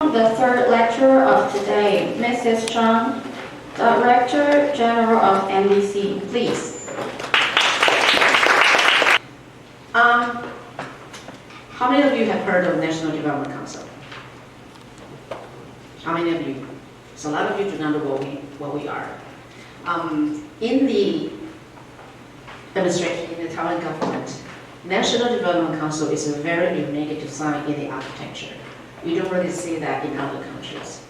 welcome the third lecturer of today, Mrs. Zhang, Director General of NDC, please. How many of you have heard of National Development Council? How many of you? So a lot of you do not know what we are. In the administration, in the Taiwan government, National Development Council is a very unique design in the architecture. You don't really see that in other countries.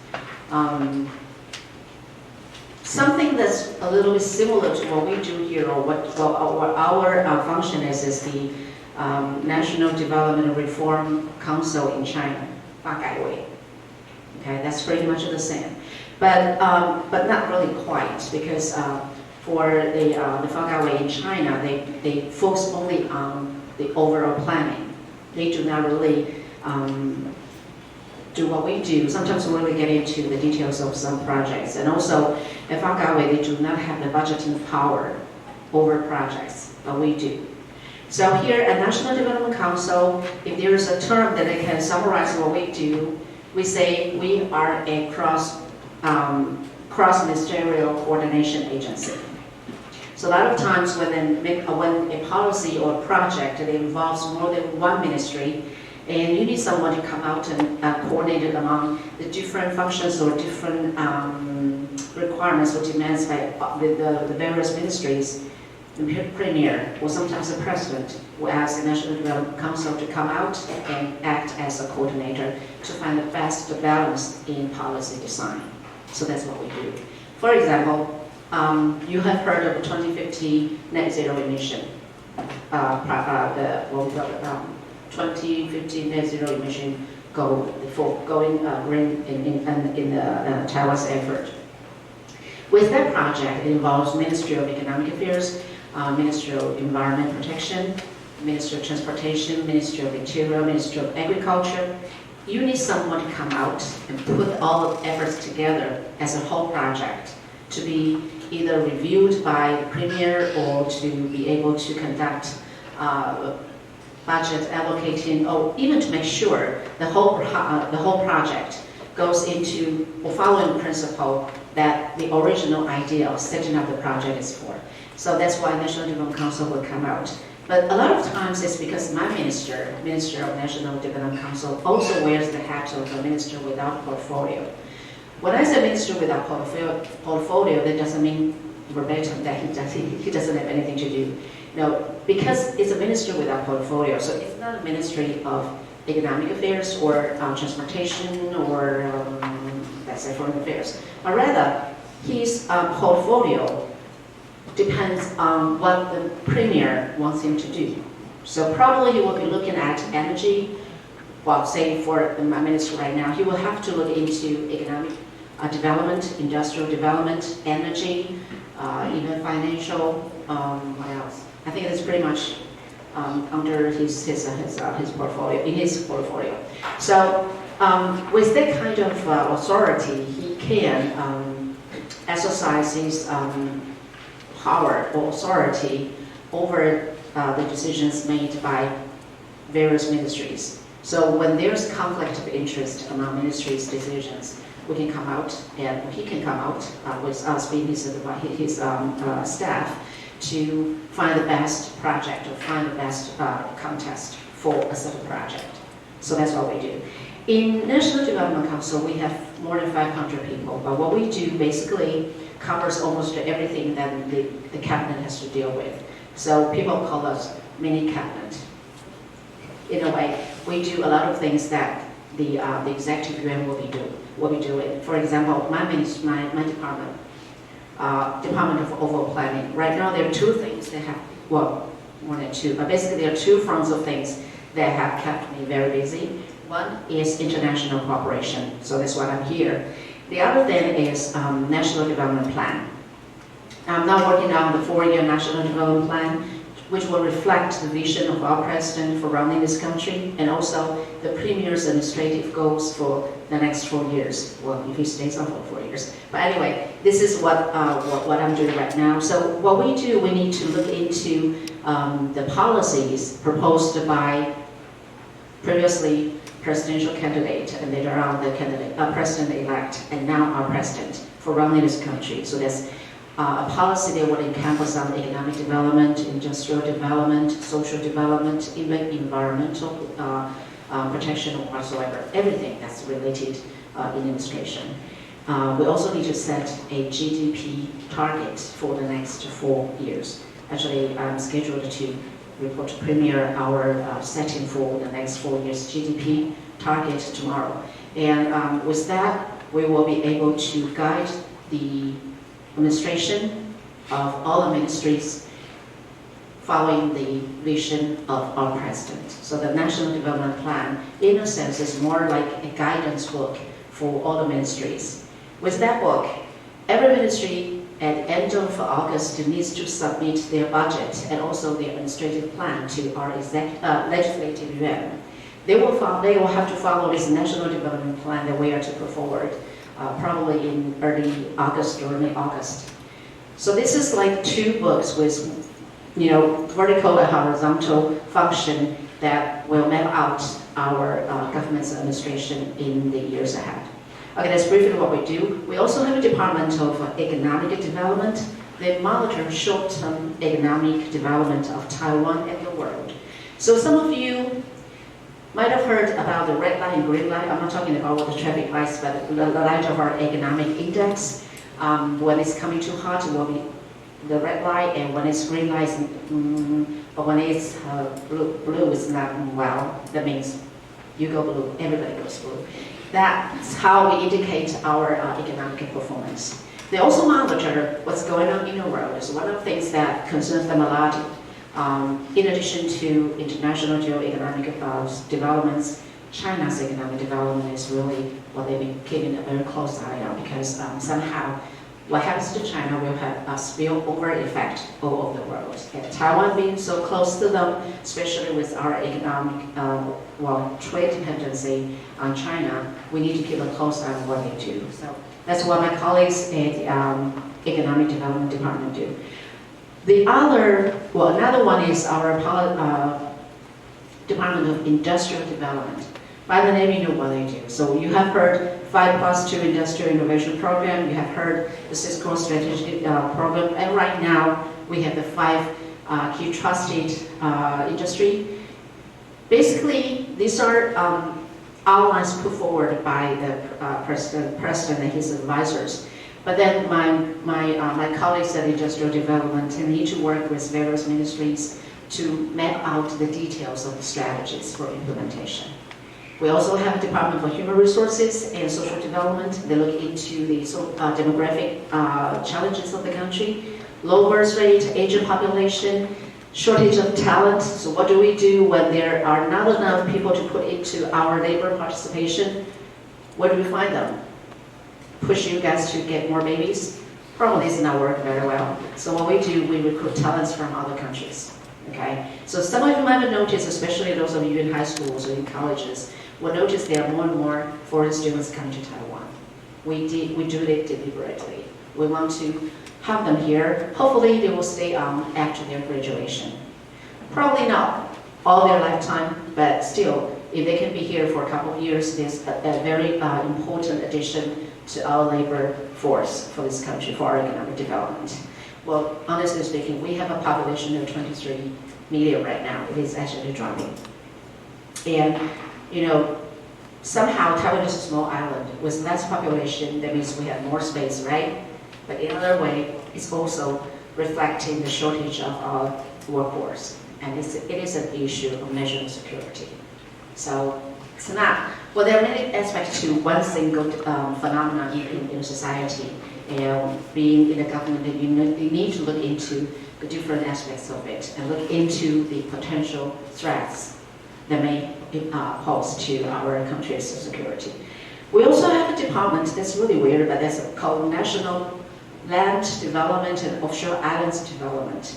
Something that's a little bit similar to what we do here, or what our function is the National Development Reform Council in China, 发改委. Okay, that's pretty much the same, but not really quite, because for the 发改委 in China, they focus only on the overall planning. They do not really do what we do. Sometimes we really get into the details of some projects, and also at 发改委 they do not have the budgeting power over projects, but we do. So here at National Development Council, if there is a term that I can summarize what we do, we say we are a cross-ministerial coordination agency. So a lot of times when a policy or project that involves more than one ministry, and you need someone to come out and coordinate it among the different functions or different requirements or demands by the various ministries, the Premier or sometimes the President will ask the National Development Council to come out and act as a coordinator to find the best balance in policy design. So that's what we do. For example, you have heard of the 2050 net zero emission, 2050 net zero emission goal for going green in Taiwan's effort. With that project, it involves Ministry of Economic Affairs, Ministry of Environment Protection, Ministry of Transportation, Ministry of Interior, Ministry of Agriculture. You need someone to come out and put all the efforts together as a whole project to be either reviewed by the Premier or to be able to conduct budget allocating, or even to make sure the whole project goes into or following the principle that the original idea of setting up the project is for. So that's why National Development Council will come out. But a lot of times it's because my Minister of National Development Council, also wears the hat of a minister without portfolio. When I say minister without portfolio, that doesn't mean verbatim that he doesn't have anything to do. No, because it's a minister without portfolio, so it's not a Ministry of Economic Affairs or Transportation or let's say Foreign Affairs, but rather his portfolio depends on what the Premier wants him to do. So probably he will be looking at energy. Well, say for my minister right now, he will have to look into economic development, industrial development, energy, even financial. What else? I think that's pretty much under his portfolio, in his portfolio. So with that kind of authority, he can exercise his power or authority over the decisions made by various ministries. So when there's conflict of interest among ministries' decisions, we can come out, and he can come out with us being his staff to find the best project or find the best contest for a certain project. So that's what we do. In National Development Council, we have more than 500 people, but what we do basically covers almost everything that the cabinet has to deal with. So people call us mini cabinet. In a way, we do a lot of things that the executive yuan will be doing. For example, my department, Department of Overall Planning. Right now, there are two things that have, well, more than two, but basically there are two fronts of things that have kept me very busy. One is international cooperation, so that's why I'm here. The other thing is National Development Plan. I'm now working on the 4-year National Development Plan, which will reflect the vision of our president for running this country, and also the Premier's administrative goals for the next 4 years. Well, if he stays on for 4 years. But anyway, this is what I'm doing right now. So what we do, we need to look into the policies proposed by previously presidential candidate, and later on the president-elect, and now our president for running this country. So there's a policy that will encompass on economic development, industrial development, social development, even environmental protection whatsoever, everything that's related in administration. We also need to set a GDP target for the next 4 years. Actually, I'm scheduled to report to Premier our setting for the next 4 years GDP target tomorrow. And with that, we will be able to guide the administration of all the ministries following the vision of our president. So the National Development Plan, in a sense, is more like a guidance book for all the ministries. With that book, every ministry at the end of August needs to submit their budget and also their administrative plan to our legislative yuan. They will have to follow this National Development Plan that we are to put forward, probably in early August or mid-August. So this is like 2 books with, vertical and horizontal function that will map out our government's administration in the years ahead. Okay, that's briefly what we do. We also have a department of economic development. They monitor short-term economic development of Taiwan and the world. So some of you might have heard about the red light and green light. I'm not talking about what the traffic lights, but the light of our economic index. When it's coming too hot, it will be the red light, and when it's green light, but when it's blue, it's not, well, that means you go blue, everybody goes blue. That's how we indicate our economic performance. They also monitor what's going on in the world. It's one of the things that concerns them a lot. In addition to international geo-economic developments, China's economic development is really what they've been keeping a very close eye on, because somehow what happens to China will have a spillover effect all over the world. And Taiwan being so close to them, especially with our economic, trade dependency on China, we need to keep a close eye on what they do. So that's what my colleagues at the Economic Development Department do. Another one is our Department of Industrial Development. By the name, you know what they do. So you have heard 5+2 Industrial Innovation Program. You have heard the Cisco Strategic Program. And right now, we have the 5 key trusted industry. Basically, these are outlines put forward by the president and his advisors. But then my colleagues at Industrial Development need to work with various ministries to map out the details of the strategies for implementation. We also have a Department for Human Resources and Social Development. They look into the demographic challenges of the country, low birth rate, aging population, shortage of talent. So what do we do when there are not enough people to put into our labor participation? Where do we find them? Push you guys to get more babies? Probably it's not working very well. So what we do, we recruit talents from other countries. Okay? So some of you might have noticed, especially those of you in high schools or in colleges, will notice there are more and more foreign students coming to Taiwan. We do it deliberately. We want to have them here. Hopefully they will stay on after their graduation. Probably not all their lifetime, but still, if they can be here for a couple of years, there's a very important addition to our labor force for this country, for our economic development. Well, honestly speaking, we have a population of 23 million right now. It is actually dropping. And somehow Taiwan is a small island with less population. That means we have more space, right? But in another way, it's also reflecting the shortage of our workforce. And it is an issue of national security. So it's not, well, there are many aspects to one single phenomenon in society. And being in the government, you need to look into the different aspects of it and look into the potential threats that may pose to our country's security. We also have a department that's really weird, but that's called National Land Development and Offshore Islands Development.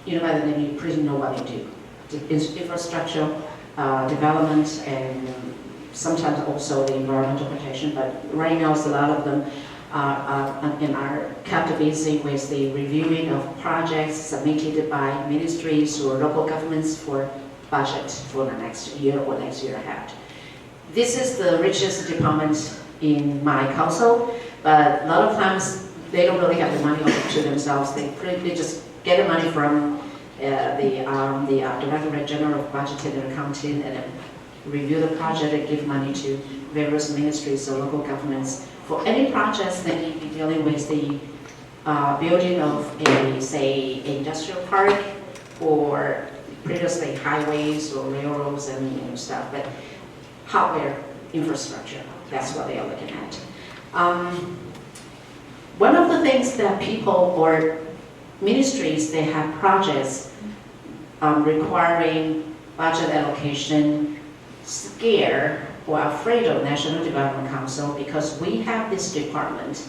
By the name, you pretty know what they do. Infrastructure development and sometimes also the environmental protection, but right now a lot of them are kept busy with the reviewing of projects submitted by ministries or local governments for budget for the next year or next year ahead. This is the richest department in my council, but a lot of times they don't really have the money to themselves. They just get the money from the Directorate General of Budgeting and Accounting, and then review the project and give money to various ministries or local governments for any projects that need to be dealing with the building of a, say, industrial park, or previously highways or railroads and stuff, but hardware infrastructure, that's what they are looking at. One of the things that people or ministries, they have projects requiring budget allocation, scared or afraid of National Development Council, because we have this department,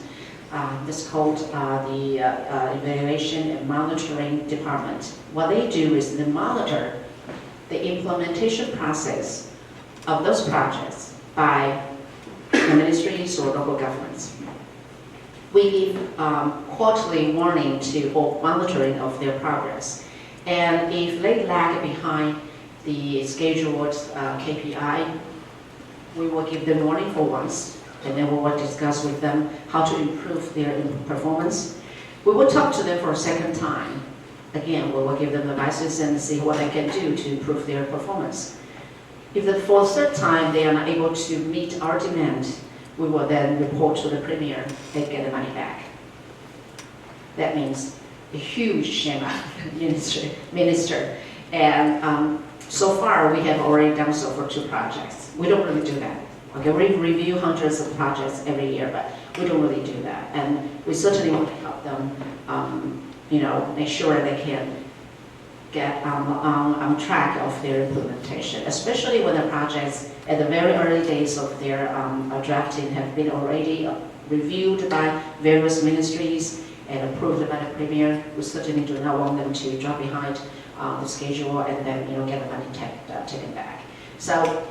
this called the Evaluation and Monitoring Department. What they do is they monitor the implementation process of those projects by the ministries or local governments. We give quarterly warning to or monitoring of their progress. And if they lag behind the scheduled KPI, we will give them warning for once, and then we will discuss with them how to improve their performance. We will talk to them for a second time. Again, we will give them advices and see what they can do to improve their performance. If for the third time they are not able to meet our demand, we will then report to the Premier and get the money back. That means a huge shame minister. And so far we have already done so for 2 projects. We don't really do that. Okay, we review hundreds of projects every year, but we don't really do that. And we certainly want to help them, make sure they can get on track of their implementation, especially when the projects at the very early days of their drafting have been already reviewed by various ministries and approved by the Premier. We certainly do not want them to drop behind the schedule and then get the money taken back. So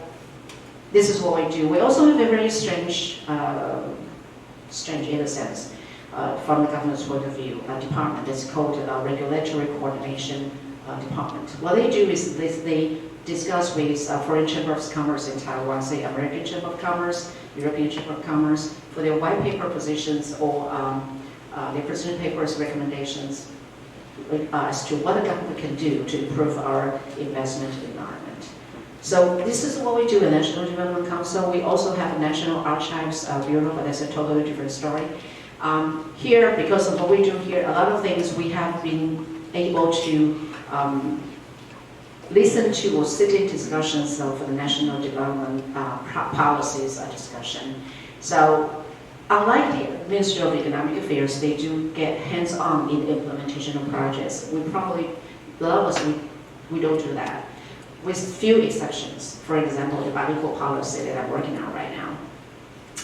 this is what we do. We also have a very strange in a sense, from the government's point of view, a department that's called Regulatory Coordination Department. What they do is they discuss with foreign chamber of commerce in Taiwan, say American Chamber of Commerce, European Chamber of Commerce, for their white paper positions or their position papers recommendations as to what the government can do to improve our investment environment. So this is what we do in the National Development Council. We also have a National Archives Bureau, but that's a totally different story. Here, because of what we do here, a lot of things we have been able to listen to or sit in discussions for the national development policies discussion. So unlike the Ministry of Economic Affairs, they do get hands-on in the implementation of projects. We probably, a lot of us, we don't do that, with few exceptions. For example, the bilingual policy that I'm working on right now.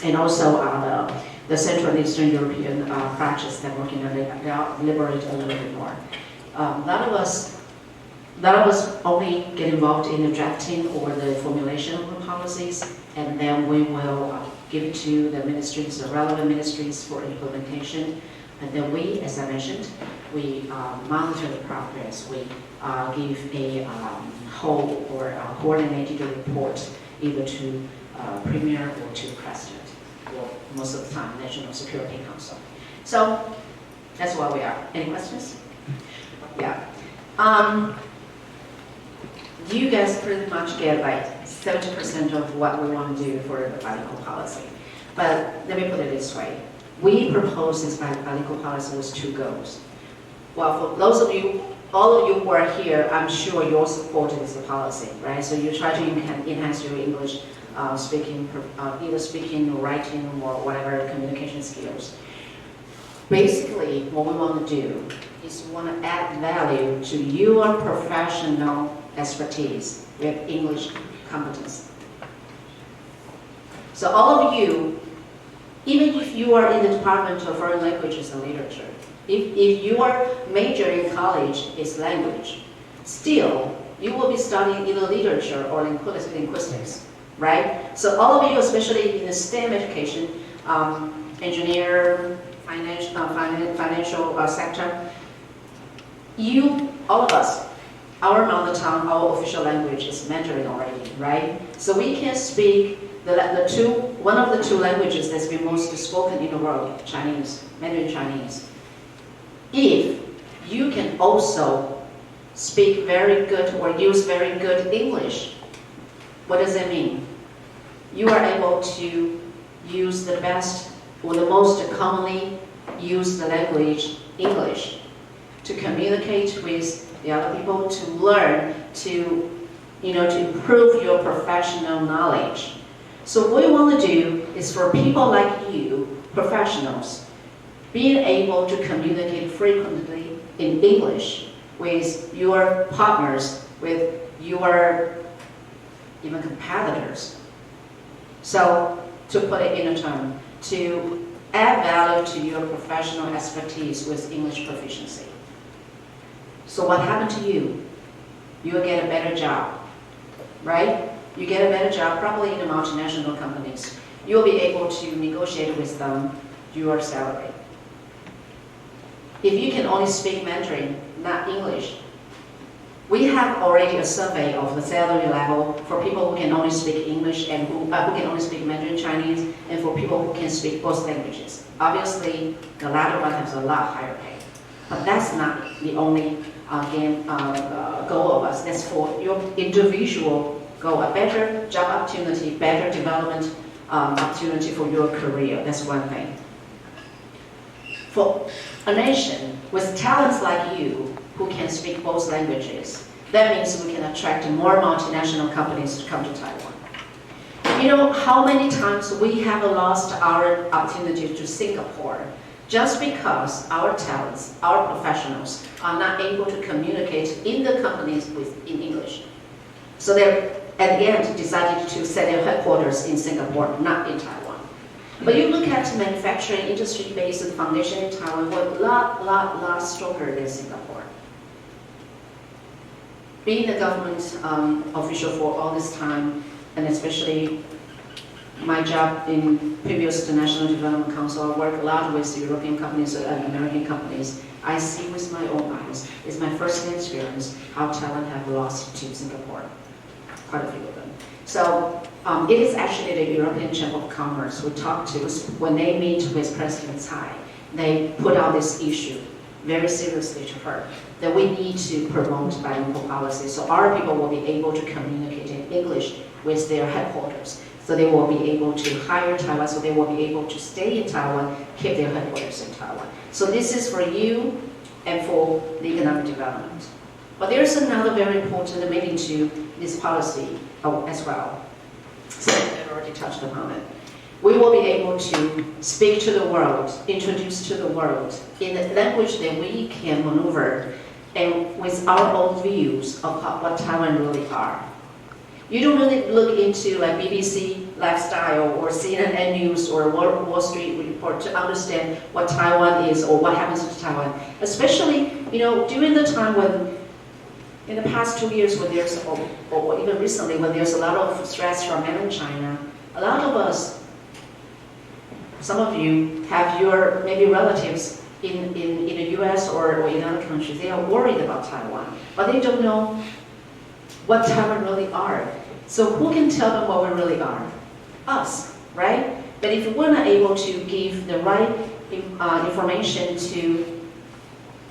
And also the Central and Eastern European projects that I'm working on, they elaborate a little bit more. A lot of us only get involved in the drafting or the formulation of the policies, and then we will give it to the ministries, the relevant ministries for implementation. And then we, as I mentioned, we monitor the progress. We give a whole or coordinated report either to Premier or to President, or most of the time, National Security Council. So that's where we are. Any questions? Yeah. You guys pretty much get like 70% of what we want to do for the bilingual policy. But let me put it this way. We propose this bilingual policy with 2 goals. Well, for those of you, all of you who are here, I'm sure you're supporting this policy, right? So you try to enhance your English speaking, either speaking or writing or whatever communication skills. Basically, what we want to do is we want to add value to your professional expertise with English competence. So all of you, even if you are in the Department of Foreign Languages and Literature, if your major in college is language, still you will be studying either literature or linguistics, right? So all of you, especially in the STEM education, engineer, financial sector, all of us our mother tongue, our official language is Mandarin already, right? So we can speak one of the two languages that's been most spoken in the world, Chinese, Mandarin Chinese. If you can also speak very good or use very good English, what does that mean? You are able to use the best or the most commonly used language, English, to communicate with the other people, to learn, to improve your professional knowledge. So what we want to do is for people like you, professionals, being able to communicate frequently in English with your partners, with your even competitors. So to put it in a term, to add value to your professional expertise with English proficiency. So what happened to you? You will get a better job, right? You get a better job probably in the multinational companies. You'll be able to negotiate with them your salary. If you can only speak Mandarin, not English, we have already a survey of the salary level for people who can only speak English and who can only speak Mandarin Chinese, and for people who can speak both languages. Obviously, the latter one has a lot higher pay. But that's not the only goal of us. That's for your individual goal, a better job opportunity, better development opportunity for your career. That's one thing. For a nation with talents like you, who can speak both languages, that means we can attract more multinational companies to come to Taiwan. You know how many times we have lost our opportunity to Singapore just because our talents, our professionals, are not able to communicate in the companies in English. So they, at the end, decided to set their headquarters in Singapore, not in Taiwan. But you look at manufacturing industry-based foundation in Taiwan, we're a lot stronger than Singapore. Being a government official for all this time, and especially my job in previous to National Development Council, I work a lot with European companies and American companies. I see with my own eyes, it's my first experience how Taiwan have lost to Singapore, quite a few of them. So it is actually the European Chamber of Commerce who talk to us when they meet with President Tsai. They put out this issue very seriously to her, that we need to promote bilingual policy so our people will be able to communicate in English with their headquarters. So they will be able to hire Taiwan, so they will be able to stay in Taiwan, keep their headquarters in Taiwan. So this is for you and for the economic development. But there's another very important meaning to this policy as well. So I already touched upon it. We will be able to speak to the world, introduce to the world in a language that we can maneuver and with our own views of what Taiwan really are. You don't really look into like BBC Lifestyle or CNN News or Wall Street Report to understand what Taiwan is or what happens to Taiwan. Especially, during the time when, in the past 2 years when there's, or even recently when there's a lot of stress from mainland China, a lot of us, some of you have your maybe relatives in the US or in other countries. They are worried about Taiwan, but they don't know what Taiwan really are. So who can tell them what we really are? Us, right? But if we're not able to give the right information to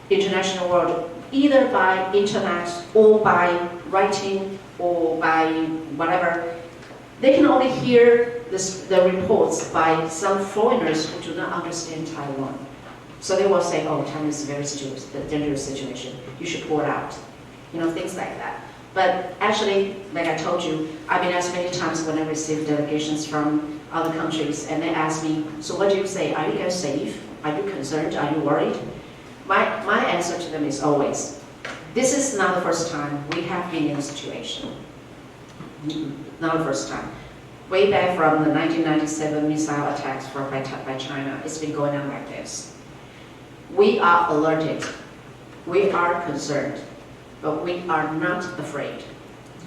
international world, either by internet or by writing or by whatever, they can only hear the reports by some foreigners who do not understand Taiwan. So they will say, oh, Taiwan is a very dangerous situation. You should pull it out. Things like that. But actually, like I told you, I've been asked many times when I receive delegations from other countries, and they ask me, so what do you say? Are you guys safe? Are you concerned? Are you worried? My answer to them is always, this is not the first time we have been in a situation. Not the first time. Way back from the 1997 missile attacks by China, it's been going on like this. We are alerted. We are concerned. But we are not afraid.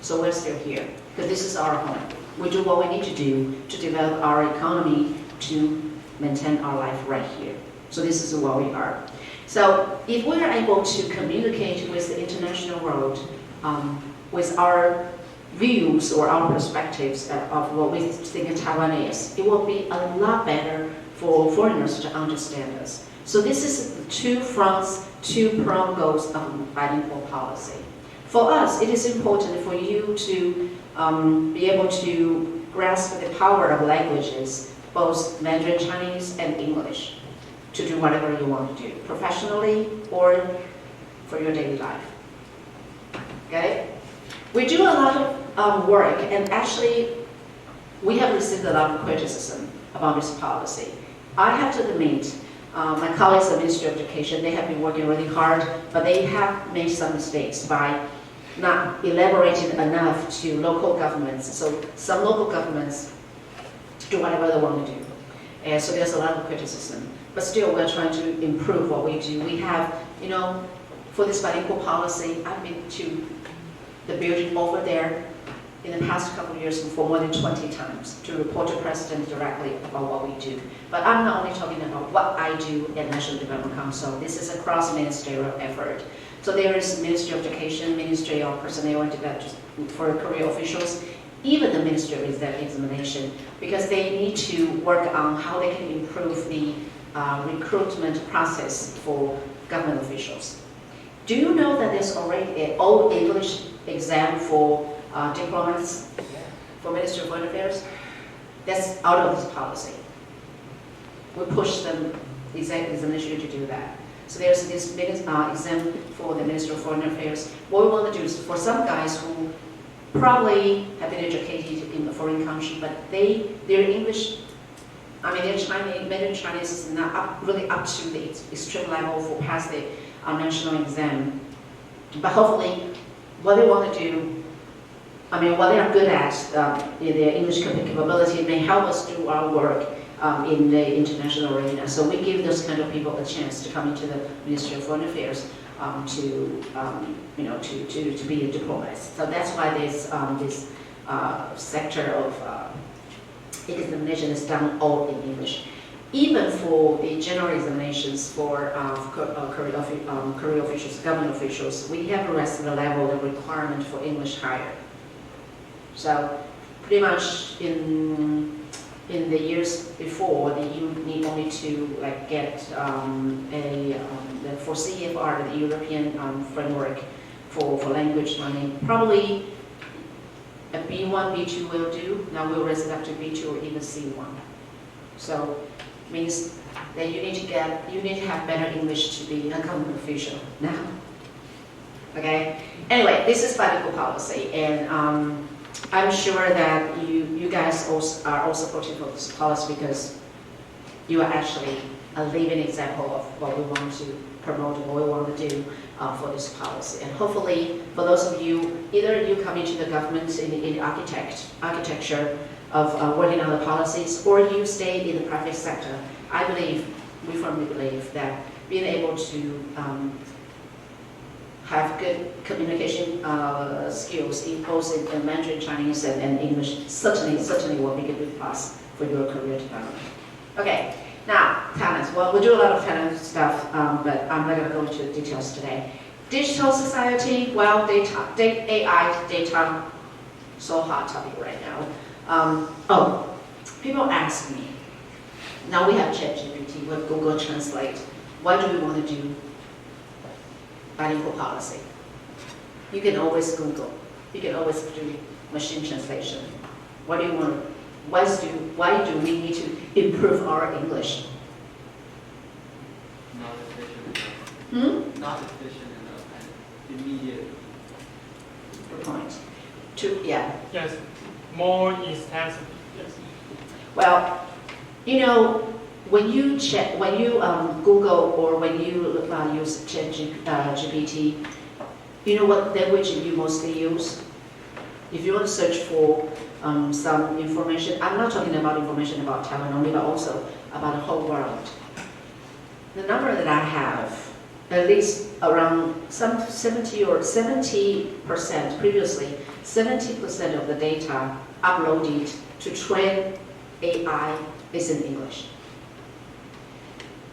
So we're still here, because this is our home. We do what we need to do to develop our economy to maintain our life right here. So this is what we are. So if we're able to communicate with the international world with our views or our perspectives of what we think Taiwan is, it will be a lot better for foreigners to understand us. So this is the two fronts, two prong goals of bilingual policy. For us, it is important for you to be able to grasp the power of languages, both Mandarin Chinese and English, to do whatever you want to do, professionally or for your daily life. Okay? We do a lot of work, and actually, we have received a lot of criticism about this policy. I have to admit, my colleagues at the Ministry of Education, they have been working really hard, but they have made some mistakes by not elaborating enough to local governments. So some local governments do whatever they want to do. And so there's a lot of criticism. But still, we're trying to improve what we do. We have, for this bilingual policy, I've been to the building over there in the past couple of years for more than 20 times to report to President directly about what we do. But I'm not only talking about what I do at National Development Council. This is a cross-ministerial effort. So there is Ministry of Education, Ministry of Personnel and Development for career officials, even the Ministry of Examination, because they need to work on how they can improve the recruitment process for government officials. Do you know that there's already an old English exam for diplomats for Ministry of Foreign Affairs? That's out of this policy. We push them, examination to do that. So there's this exam for the Ministry of Foreign Affairs. What we want to do is for some guys who probably have been educated in a foreign country, but their English, their Chinese, Mandarin Chinese is not really up to the extreme level for pass the national exam. But hopefully, what they want to do, what they are good at in their English capability may help us do our work in the international arena. So we give those kind of people a chance to come into the Ministry of Foreign Affairs to be a diplomat. So that's why this sector of examination is done all in English. Even for the general examinations for career officials, government officials, we have raised the level, the requirement for English higher. So pretty much in the years before, you need only to get for CFR, the European framework for language learning, probably a B1, B2 will do. Now we'll raise it up to B2 or even C1. So means that you need to have better English to be a government official now. Okay. Anyway, this is bilingual policy, and I'm sure that you guys also are all supportive of this policy because you are actually a living example of what we want to promote, what we want to do for this policy. And hopefully, for those of you, either you come into the government in the architecture of working on the policies, or you stay in the private sector, we firmly believe that being able to have good communication skills in both in Mandarin Chinese and English certainly will make a big plus for your career development. Okay, now talents. Well, we do a lot of talent stuff, but I'm not going to go into the details today. Digital society, well, AI, data, so hot topic right now. People ask me, now we have ChatGPT, we have Google Translate. Why do we want to do bilingual policy? You can always Google. You can always do machine translation. What do you want? Why do we need to improve our English? Not efficient enough. Not efficient enough and immediate. Good point. Yes, more intensive. Yes. Well, when you Google or when you use ChatGPT, you know what language you mostly use? If you want to search for some information, I'm not talking about information about Taiwan only, but also about the whole world. The number that I have, at least around some 70% previously, 70% of the data uploaded to train AI is in English.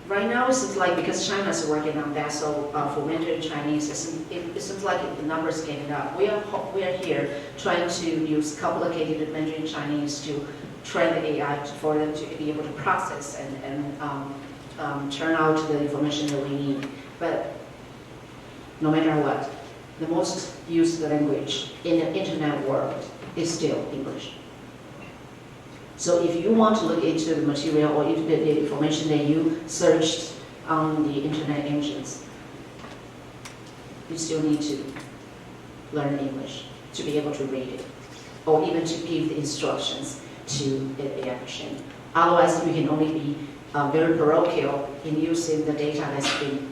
right now it seems like because China's working on that, so for Mandarin Chinese, it seems like the numbers getting up. We are here trying to use complicated Mandarin Chinese to train the AI for them to be able to process and turn out the information that we need. But no matter what, the most used language in the internet world is still English. So if you want to look into the material or into the information that you searched on the internet engines, you still need to learn English to be able to read it, or even to give the instructions to the AI machine. Otherwise, you can only be very parochial in using the data that's been,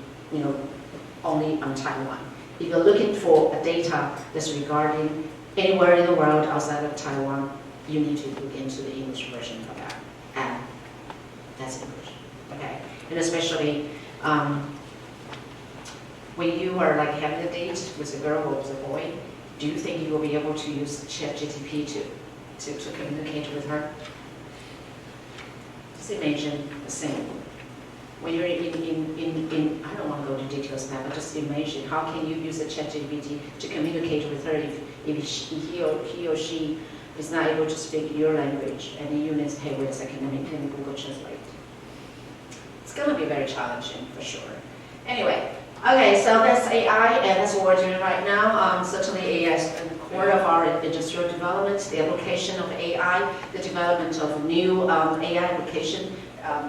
only on Taiwan. If you're looking for a data that's regarding anywhere in the world outside of Taiwan, you need to look into the English version of that, and that's English, okay? And especially when you are like having a date with a girl or with a boy, do you think you will be able to use ChatGPT to communicate with her? Just imagine the same. When you're in I don't want to go into details now, but just imagine how can you use a ChatGPT to communicate with her if he or she is not able to speak your language, and then you need to say, hey, wait a second, let me Google Translate. It's going to be very challenging for sure. Anyway, okay, so that's AI, and that's what we're doing right now. Certainly AI is the core of our industrial development, the application of AI, the development of new AI application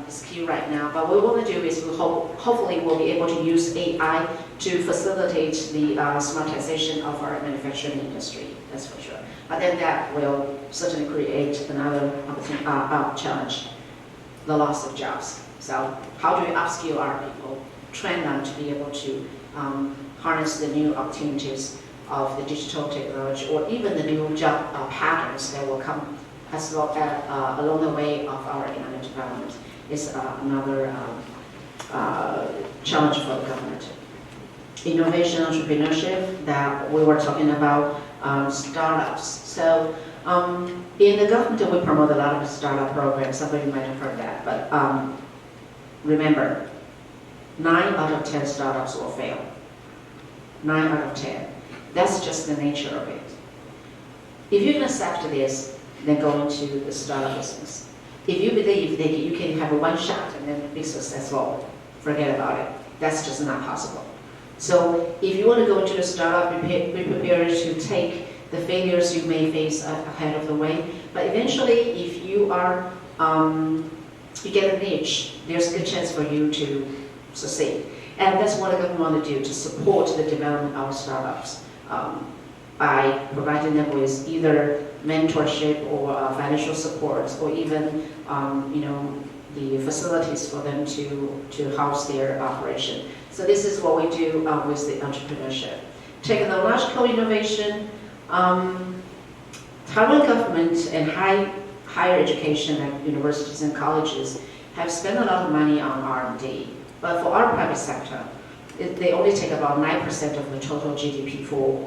is key right now. But what we want to do is hopefully we'll be able to use AI to facilitate the smartization of our manufacturing industry, that's for sure. But then that will certainly create another challenge, the loss of jobs. So how do we upskill our people, train them to be able to harness the new opportunities of the digital technology, or even the new job patterns that will come along the way of our economic development is another challenge for the government. Innovation, entrepreneurship, that we were talking about, startups. So in the government, we promote a lot of startup programs. Some of you might have heard that, but remember, 9 out of 10 startups will fail. 9 out of 10. That's just the nature of it. If you can accept this, then go into the startup business. If you believe that you can have a one shot and then be successful, forget about it. That's just not possible. So if you want to go into a startup, be prepared to take the failures you may face ahead of the way. But eventually, if you are, you get a niche, there's a good chance for you to succeed. And that's what the government want to do, to support the development of startups by providing them with either mentorship or financial support, or even the facilities for them to house their operation. So this is what we do with the entrepreneurship. Technological innovation, Taiwan government and higher education at universities and colleges have spent a lot of money on R&D. But for our private sector, they only take about 9% of the total GDP for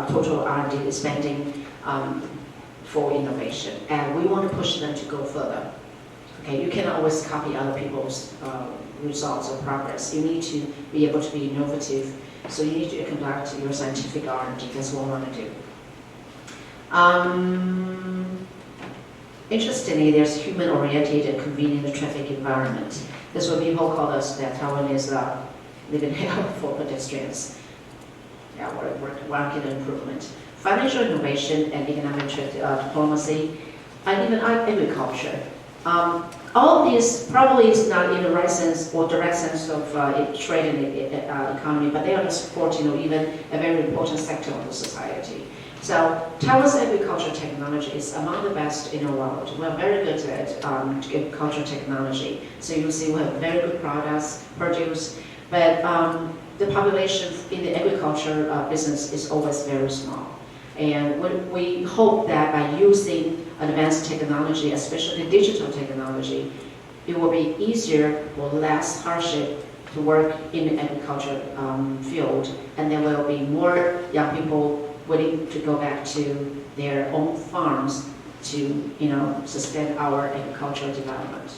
total R&D spending for innovation. And we want to push them to go further. Okay, you cannot always copy other people's results or progress. You need to be able to be innovative. So you need to conduct your scientific R&D. That's what we want to do. Interestingly, there's human-oriented and convenient traffic environment. That's what people call us, that Taiwan is living hell for pedestrians. Yeah, working improvement. Financial innovation and economic diplomacy, and even agriculture. All of this probably is not in the right sense or direct sense of trade and economy, but they are supporting even a very important sector of the society. So Taiwan's agricultural technology is among the best in the world. We're very good at agricultural technology. So you see we have very good products produced, but the population in the agriculture business is always very small. And we hope that by using advanced technology, especially digital technology, it will be easier or less hardship to work in the agriculture field, and there will be more young people willing to go back to their own farms to sustain our agricultural development.